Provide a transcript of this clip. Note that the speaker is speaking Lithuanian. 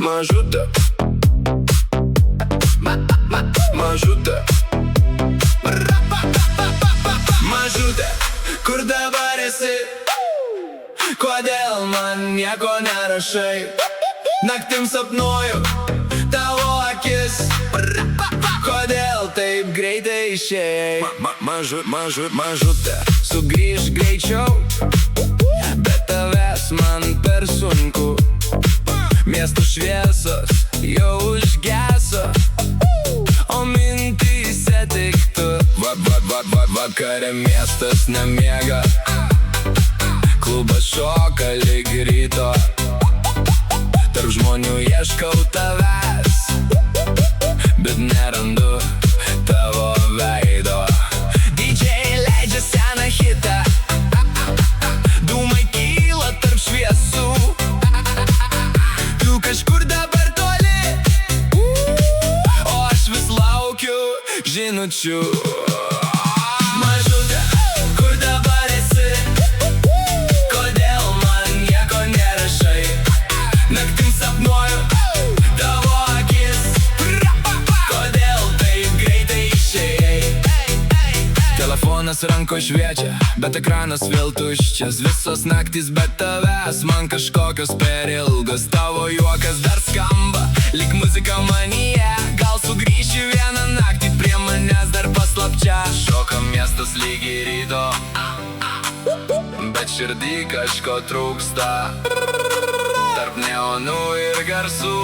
Mažutė. Mažutė. Mažutė, kur dabar esi? Kodėl man nieko nerašai? Naktim sapnuoju tavo akis. Kodėl taip greitai išėjai? Mažutė, sugrįžk greičiau. Be tavęs man per sunku. Miesto šviesos jau užgeso, o mintyse tik tu. Vakare miestas nemiega, klubas šoka lyg ryto. Tarp žmonių ieškau tavęs, bet nerandu tavo veido. DJ leidžia seną hitą, dūmai kyla tarp šviesų. Tu kažkur dabar toli, o aš vis laukiu žinučių. Mažutė, kur dabar esi? Kodėl man nieko nerašai? Naktim sapnuoju tavo akis. Kodėl taip greitai išėjai? Telefonas ranko šviečia, bet ekranas vėl tuščias. Visos naktys be tavęs man kažkokios per ilgos. Tavo juokas dar skamba, lyg muzika manyje. Gal sugrįši vieną naktį prie manęs dar paslapčia. Šoka miestas lygi ryto, bet širdį kažko trūksta. Tarp neonų ir garsų